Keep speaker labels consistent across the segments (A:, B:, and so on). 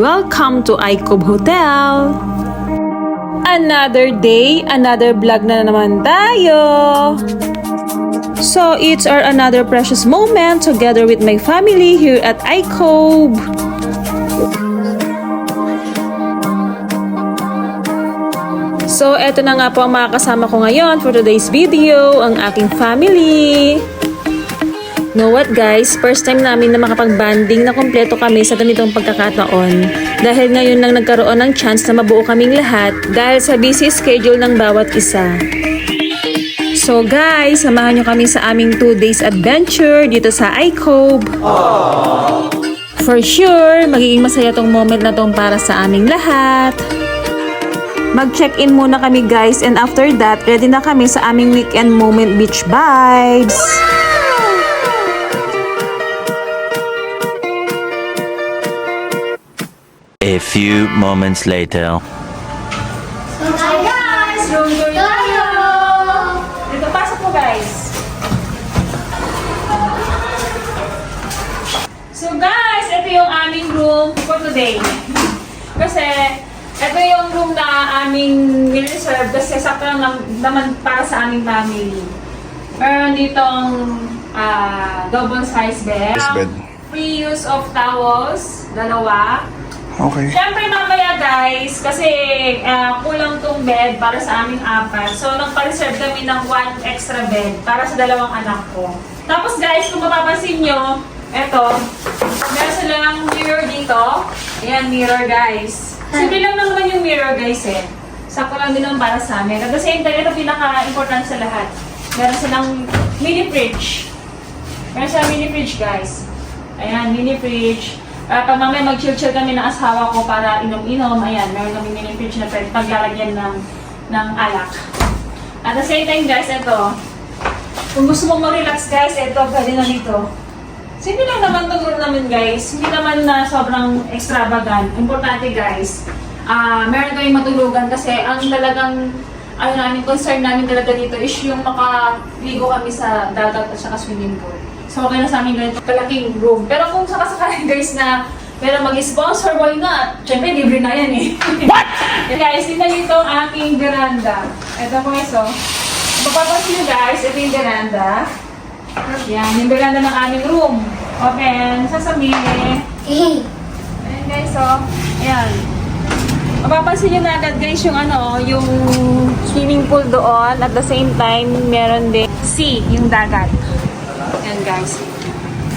A: Welcome to iCob Hotel! Another day, another vlog na naman tayo! So, it's our another precious moment together with my family here at iCob. So, eto na nga po ang mga kasama ko ngayon for today's video, ang aking family. Know what guys, first time namin na makapag-banding na kompleto kami sa ganitong pagkakataon. Dahil ngayon lang nagkaroon ng chance na mabuo kaming lahat dahil sa busy schedule ng bawat isa. So guys, samahan nyo kami sa aming 2 days adventure dito sa iCob. For sure, magiging masaya tong moment na tong para sa aming lahat. Mag-check-in muna kami guys, and after that, ready na kami sa aming weekend moment beach vibes.
B: A few moments later.
A: So hi guys! Room tour tayo! Dito, pasok po guys! So guys, ito yung aming room for today. Kasi, ito yung room na aming nireserve kasi sakto lang naman para sa aming family. Meron ditong double size bed. Free use of towels, 2.
C: Okay.
A: Siyempre mamaya guys, kasi kulang tong bed para sa aming 4. So nagpa-reserve kami ng 1 extra bed para sa 2 anak ko. Tapos guys, kung mapapansin nyo, eto, meron silang mirror dito. Ayan, mirror guys. Simple lang naman yung mirror guys eh. Sakto lang din naman para sa amin. At the same time, ito pinaka-important sa lahat. Meron silang mini fridge. Meron silang mini fridge guys. Ayan, mini fridge. Pag mamaya mag-chill-chill kami ng asawa ko para inom-inom, ayan, meron kami mini fridge na pwede paglalagyan ng alak. At the same time guys, ito, kung gusto mong mag-relax guys, ito, pwede na dito. Simple lang naman itong room namin guys, hindi naman na sobrang extravagant. Importante guys, meron kayong matulugan kasi ang talagang, concern namin talaga dito is yung makaligo kami sa dagat at saka swimming pool. So, okay na sa amin ganito kalaking room. Pero kung sakasakali guys na meron mag-sponsor, why not? Siyempre, libre na yan eh. What? Guys, tingnan nyo itong aking veranda. Ito po guys, oh. Mapapansin nyo guys, ito yung veranda. Yan, yung veranda ng aming room. Open, sasami. Ayan guys, oh. Ayan. Mapapansin nyo na agad guys yung yung swimming pool doon. At the same time, meron din sea, yung dagat. Ayan guys.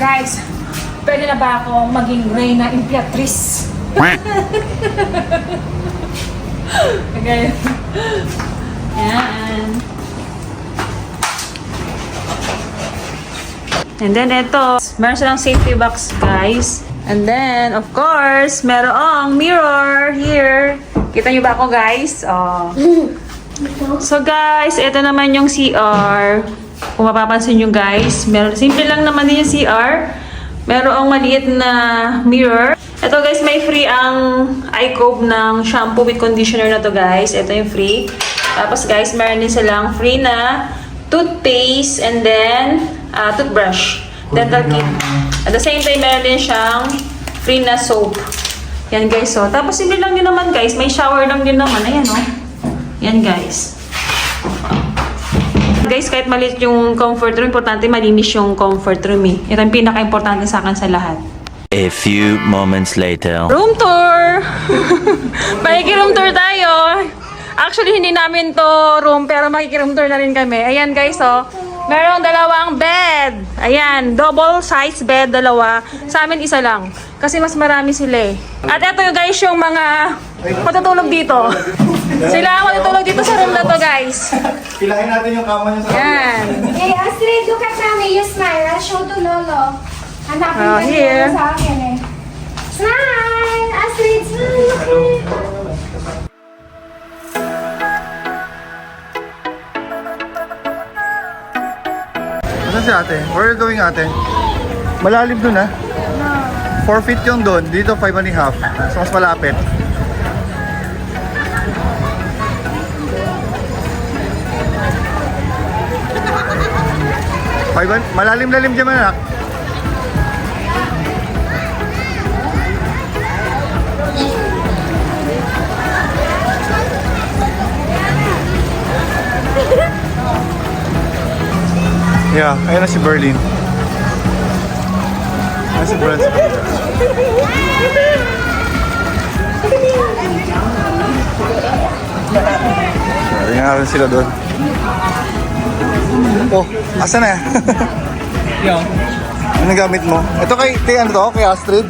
A: Guys, pwede na ba akong maging Reyna Imperatriz? Okay. Ayan. And then ito, meron silang safety box guys. And then, of course, merong mirror here. Kita nyo ba ako guys? Oh. So guys, ito naman yung CR. Kung mapapansin nyo guys, simple lang naman din yung CR. Merong maliit na mirror. Ito guys, may free ang iCob ng shampoo with conditioner na to guys. Ito yung free. Tapos guys, meron din silang free na toothpaste and then toothbrush. Dental kit. At the same time, meron din siyang free na soap. Yan guys, so. Tapos simple lang din naman guys, may shower lang din naman. Ayan, oh. Yan guys. Guys, kahit maliit yung comfort room, importante malinis yung comfort room eh. Ito ang pinaka-importante sa akin sa lahat.
B: A few moments later.
A: Room tour! Makiki-room tour tayo. Actually, hindi namin to room, pero makiki-room tour na rin kami. Ayan guys, oh. Merong dalawang bed. Ayan, double size bed, dalawa. Sa amin, isa lang. Kasi mas marami sila eh. At ito guys, yung mga matutulog dito. Sila ang matutulog dito sa room na to guys.
C: Pilahin natin yung kama niya sa
A: Yan.
D: Hey, Astrid, look at Mami. You smile. I'll show to Lolo. Hanapin
A: Oh,
D: ka
A: here.
D: niya sa akin eh. Smile! Astrid, smile!
C: Saan si ate? Where are you going ate? Malalim dun ah. 4 feet yung doon. Dito 5.5. So mas malapit. Malalim-lalim dyan anak. Yeah, ayun na si Berlin. Ayun si Brent. Ayun nga rin sila doon. Oh, asa na?
E: Yo.
C: Ano gamit mo? Ito kay ano to? Kay Astrid?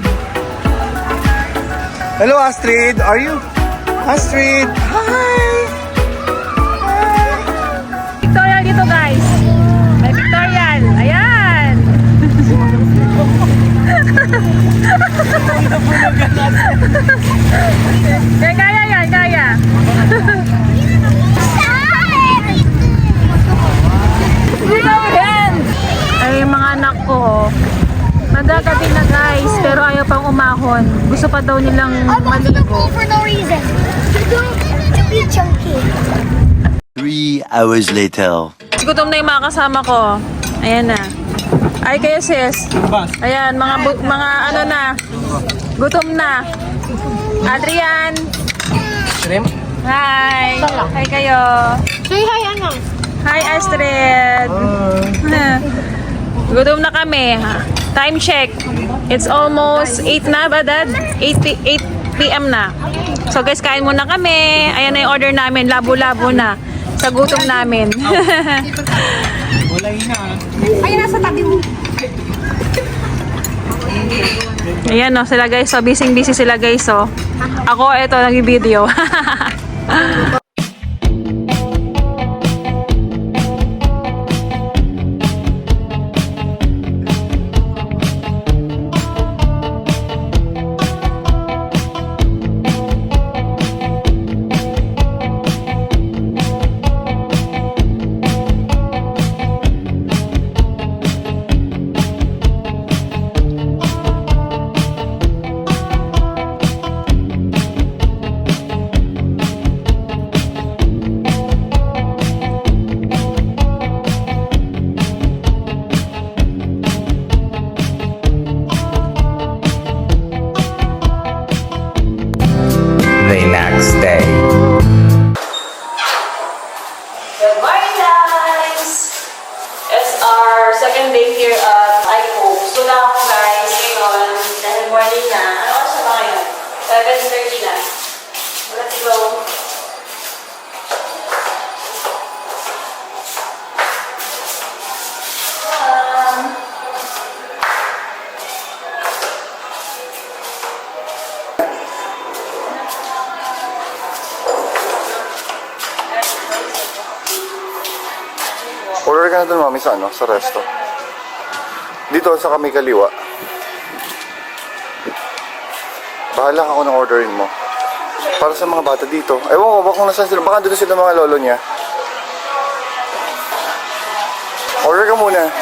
C: Hello Astrid, are you? Astrid, hi!
A: Victorial dito guys. May Victorial. Ayan. Kaya yan, kaya. Ay, mga anak ko, magagabi na guys, pero ayaw pang umahon. Gusto pa daw nilang maligo.
D: For no reason. You're going to be chunky.
B: 3 hours later.
A: Gutom na yung mga kasama ko. Ayan na. Ay, kayo sis. Ayan, mga ano na. Gutom na. Adrian.
E: Shrimp?
A: Hi. Hi kayo.
D: Say hi, ano?
A: Hi, Astrid. Gutom na kami. Time check. It's almost 8 na ba, Dad? 8 p.m. na. So guys, kain muna kami. Ayan na yung order namin. Labo-labo na. Sa gutom namin.
E: Walay na.
D: Ay, nasa tabi mo.
A: Ayan o, sila guys. So, busy sila guys. So, ako, ito, nag-video.
E: The next day.
A: Good morning, guys! It's our second day here at iHope. So, na ako guys ngayon. Dahil morning na. Ano oras na ba ngayon? 7:30 na. Let's go.
C: Order ka na doon mami sa ano? Sa resto. Dito sa kami kaliwa. Bahala ako ng orderin mo. Para sa mga bata dito. Ewan ko ba kung nasaan sila. Baka dito sila mga lolo niya. Order ka muna.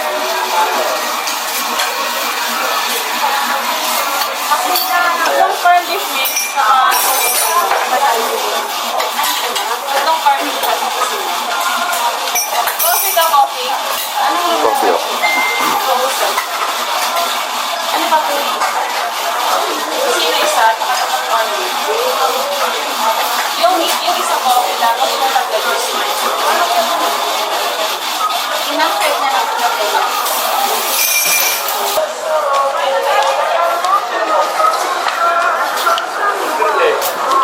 A: Itong corn beef mix sa itong corn beef coffee ka coffee?
C: Coffee oh.
A: Ano ba ito? Sino isa? Tsaka corn beef. Yung isa coffee. Tapos mo taglagos na. Inang-serve na lang ito.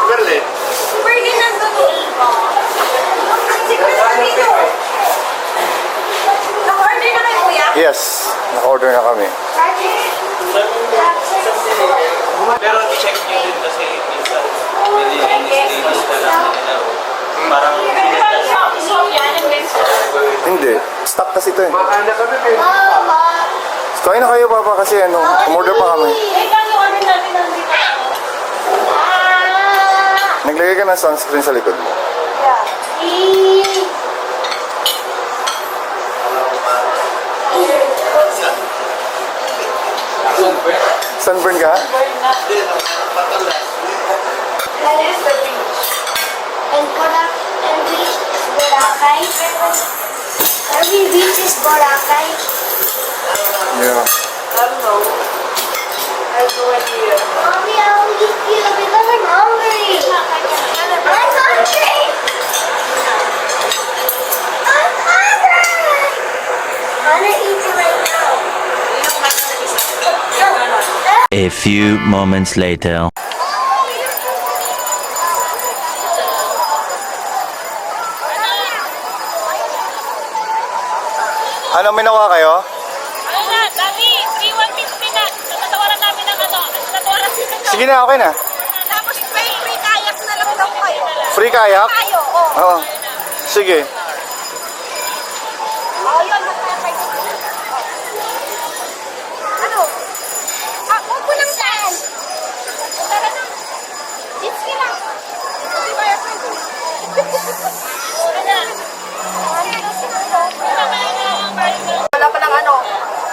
C: Berlin.
D: Burger nandun yung siguro dito. Naka-order na kayo, kuya?
C: Yes, naka-order na kami.
F: Pero check nyo din kasi minsan nilinis na lang nila. Parang
A: So, yan ang next.
C: Hindi, stock kasi ito eh.
F: makanda kami kayo.
D: Mama.
C: Kain na kayo, Papa, kasi umorder pa kami.
A: Kano order natin ng dito?
C: Naglagay ka ng sunscreen sa likod mo. Sunburn ka?
D: And beach is Boracay. Every beach is Boracay.
C: Yeah.
D: Mommy, I will eat pizza because I'm hungry. I'm hungry. I'm hungry. I want to eat it right now.
B: A few moments later.
C: Ano, may nakuha kayo?
A: Ano na, Dami, 3,150 na. Natatawaran namin ng ano. Natatawaran namin ng
C: Sige na, okay na.
D: Tapos free kayak na lang daw kayo.
C: Free kayak?
D: Kayo, oh.
C: Oo. Sige.
D: Oh, yun. Ano? Huwag ko lang saan. Tara na. It's ka lang. Hindi ba yung friend? Wala pa lang ano.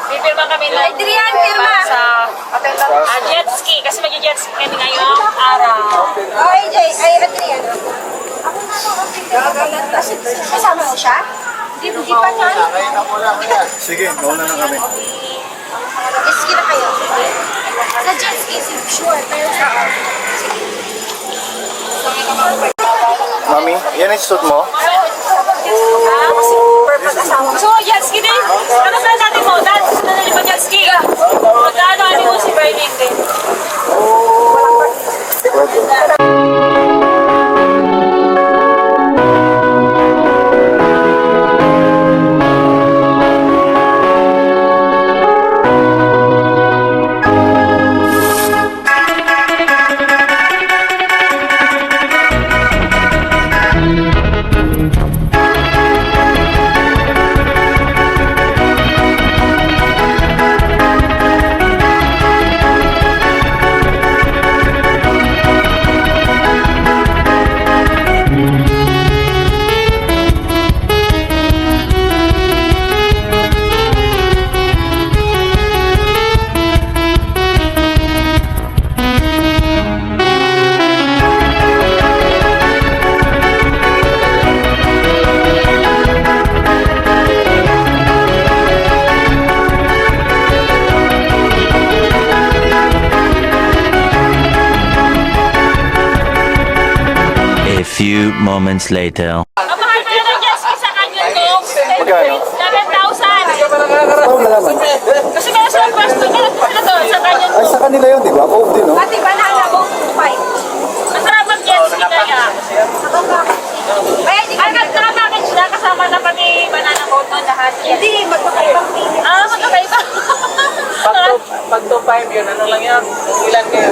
A: Pipirma kami ng
D: Adrian, pirma.
A: sa jet ski. Kasi mag-jet ski kami ngayong araw.
D: Oh, AJ. Ay, Adrian. Kasama mo siya? Hindi pa niya.
C: Sige, mauna na kami.
D: Jet ski na kayo. Sa jet ski, sure. Pero sa
C: Mami, yan ang suit mo?
A: So, jet ski din. Ano saan natin mo? Dad, gusto na nyo jet ski. Magkano ano mo si Berlin din?
B: A few moments later.
A: Ang mahal pa ng jet ski sa Canyon Dome.
C: Magkano?
A: 7,000. Kasi kaya sa pwesto nyo, ano to, sa Canyon
C: Ay,
A: Dome.
C: sa kanila yun, di ba? Cove din, no?
D: Pati banana boat 5.
A: Masarap ang jet ski kaya.
D: Kaya di
A: Ang naka-package na kasama na pati banana boat nun lahat.
D: Hindi, magpakaibang pili.
A: Magkakaiba.
F: Pag to 5 yun, ano lang yan? Ilan kayo?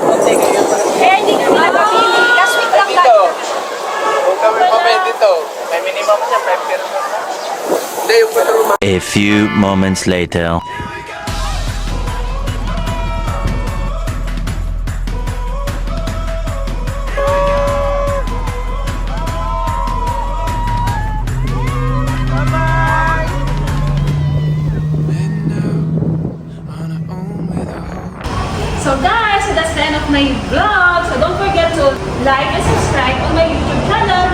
F: Konti kayo.
D: Kaya di ka magpapili. Last week lang
F: Dito.
D: tayo.
F: Kung kami pa may dito, may minimum siya 5 pero hindi, yung patrol
B: A few moments later.
A: So guys, so that's the end of my vlog. So don't forget to like and subscribe on my YouTube channel.